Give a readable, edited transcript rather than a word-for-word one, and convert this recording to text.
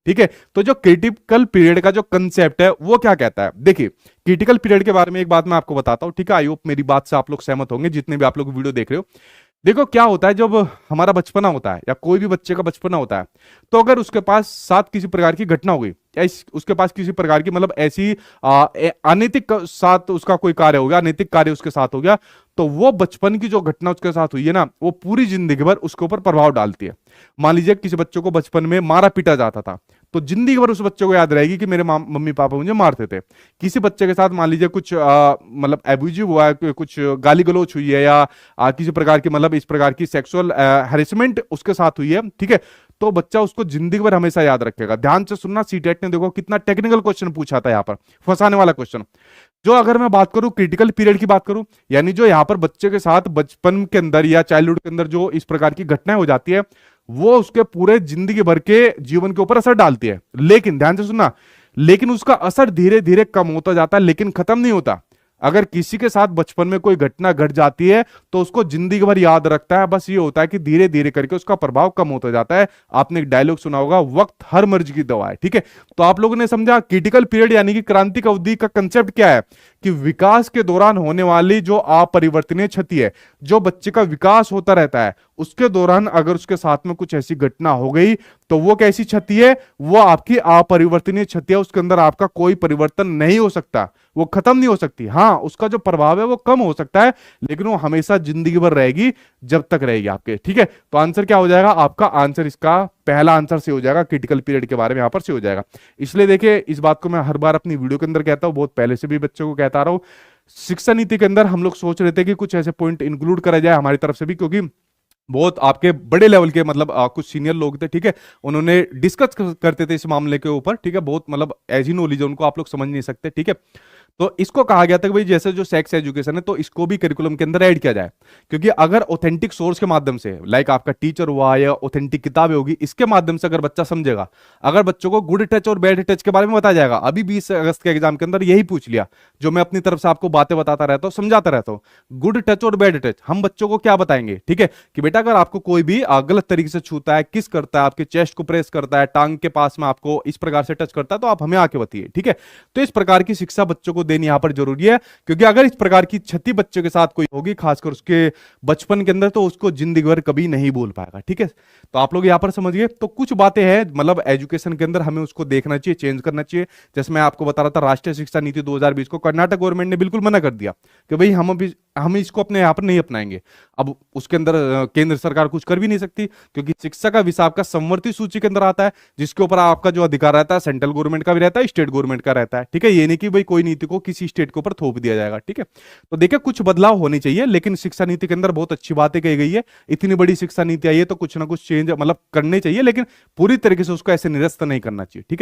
ठीक है। तो जो क्रिटिकल पीरियड का जो कंसेप्ट है वो क्या कहता है, देखिए क्रिटिकल पीरियड के बारे में एक बात मैं आपको बताता हूं, ठीक है। आई होप मेरी बात से आप लोग सहमत होंगे, जितने भी आप लोग वीडियो देख रहे हो। देखो क्या होता है, जब हमारा बचपना होता है या कोई भी बच्चे का बचपना होता है, तो अगर उसके पास साथ किसी प्रकार की घटना हो गई या उसके पास किसी प्रकार की मतलब ऐसी अनैतिक साथ उसका कोई कार्य हो गया, अनैतिक कार्य उसके साथ हो गया, तो वो बचपन की जो घटना उसके साथ हुई है ना, वो पूरी जिंदगी भर उसके ऊपर प्रभाव डालती है। मान लीजिए किसी बच्चे को बचपन में मारा पीटा जाता था, तो जिंदगी भर उस बच्चे को याद रहेगी कि मेरे मम्मी पापा मुझे मारते थे। किसी बच्चे के साथ मान लीजिए कुछ मतलब एब्यूजिव हुआ है, कुछ गाली गलौच हुई है, या किसी प्रकार की मतलब इस प्रकार की सेक्सुअल हैरेसमेंट उसके साथ हुई है, ठीक है, तो बच्चा उसको जिंदगी भर हमेशा याद रखेगा। ध्यान से सुनना, सीटेट ने देखो कितना टेक्निकल क्वेश्चन पूछा था यहाँ पर, फंसाने वाला क्वेश्चन। जो अगर मैं बात करूं क्रिटिकल पीरियड की बात करूं, यानी जो यहाँ पर बच्चे के साथ बचपन के अंदर या चाइल्डहुड के अंदर जो इस प्रकार की घटनाएं हो जाती है, वो उसके पूरे जिंदगी भर के जीवन के ऊपर असर डालती है। लेकिन ध्यान से सुनना, लेकिन उसका असर धीरे धीरे कम होता जाता है, लेकिन खत्म नहीं होता। अगर किसी के साथ बचपन में कोई घटना घट जाती है तो उसको जिंदगी भर याद रखता है, बस ये होता है कि धीरे धीरे करके उसका प्रभाव कम होता जाता है। आपने एक डायलॉग सुना होगा, वक्त हर मर्ज की दवा है, ठीक है। तो आप लोगों ने समझा क्रिटिकल पीरियड यानी कि क्रांतिक अवधि का कंसेप्ट क्या है, कि विकास के दौरान होने वाली जो अपरिवर्तनीय क्षति है, जो बच्चे का विकास होता रहता है उसके दौरान अगर उसके साथ में कुछ ऐसी घटना हो गई, तो वो कैसी क्षति है, वो आपकी अपरिवर्तनीय क्षति है। उसके अंदर आपका कोई परिवर्तन नहीं हो सकता, वो खत्म नहीं हो सकती। हाँ, उसका जो प्रभाव है वो कम हो सकता है, लेकिन वो हमेशा जिंदगी भर रहेगी, जब तक रहेगी आपके, ठीक है। तो आंसर क्या हो जाएगा आपका, आंसर इसका पहला आंसर से हो जाएगा, क्रिटिकल पीरियड के बारे में यहां पर से हो जाएगा। इसलिए देखिए, इस बात को मैं हर बार अपनी वीडियो के अंदर कहता हूं, बहुत पहले से भी बच्चों को कहता रहा हूं। शिक्षा नीति के अंदर हम लोग सोच रहे थे कि कुछ ऐसे पॉइंट इंक्लूड करा जाए हमारी तरफ से भी, क्योंकि बहुत आपके बड़े लेवल के मतलब कुछ सीनियर लोग थे, ठीक है, उन्होंने डिस्कस करते थे इस मामले के ऊपर, ठीक है। बहुत मतलब ऐसी नॉलेज है उनको, आप लोग समझ नहीं सकते, ठीक है। तो इसको कहा गया था कि भाई जैसे जो सेक्स एजुकेशन है, तो इसको भी करिकुलम के अंदर ऐड किया जाए, क्योंकि अगर ऑथेंटिक सोर्स के माध्यम से, लाइक आपका टीचर हुआ या ऑथेंटिक किताबें होगी, इसके माध्यम से अगर बच्चा समझेगा, अगर बच्चों को गुड टच और बैड टच के बारे में बताया जाएगा। अभी 20 अगस्त के एग्जाम के अंदर यही पूछ लिया, जो मैं अपनी तरफ से आपको बातें बताता रहता हूं, समझाता रहता हूं, गुड टच और बैड टच हम बच्चों को क्या बताएंगे, ठीक है, कि बेटा अगर आपको कोई भी गलत तरीके से छूता है, किस करता है, आपके चेस्ट को प्रेस करता है, टांग के पास में आपको इस प्रकार से टच करता है, तो आप हमें आके बताइए, ठीक है। तो इस प्रकार की शिक्षा बच्चों को देनी यहां पर जरूरी है, क्योंकि अगर इस प्रकार की क्षति बच्चे के साथ कोई होगी, खासकर उसके बचपन के अंदर, तो उसको जिंदगी भर कभी नहीं भूल पाएगा, ठीक है। तो आप लोग यहां पर समझिए, तो कुछ बातें हैं मतलब एजुकेशन के अंदर हमें उसको देखना चाहिए, चेंज करना चाहिए। जैसे मैं आपको बता रहा था, राष्ट्रीय शिक्षा नीति 2020 को कर्नाटक गवर्नमेंट ने बिल्कुल मना कर दिया कि भाई हम इसको अपने यहां पर नहीं अपनाएंगे। अब उसके अंदर केंद्र सरकार कुछ कर भी नहीं सकती, क्योंकि शिक्षा का विषय आपका समवर्ती सूची के अंदर आता है, जिसके ऊपर आपका जो अधिकार रहता है सेंट्रल गवर्नमेंट का भी रहता है, स्टेट गवर्नमेंट का रहता है, ठीक है। ये नहीं कि भाई कोई नीति को किसी स्टेट के ऊपर थोप दिया जाएगा, ठीक है। तो देखिए, कुछ बदलाव होने चाहिए, लेकिन शिक्षा नीति के अंदर बहुत अच्छी बातें कही गई है। इतनी बड़ी शिक्षा नीति आई है, तो कुछ ना कुछ चेंज मतलब करने चाहिए, लेकिन पूरी तरीके से उसको ऐसे निरस्त नहीं करना चाहिए, ठीक है।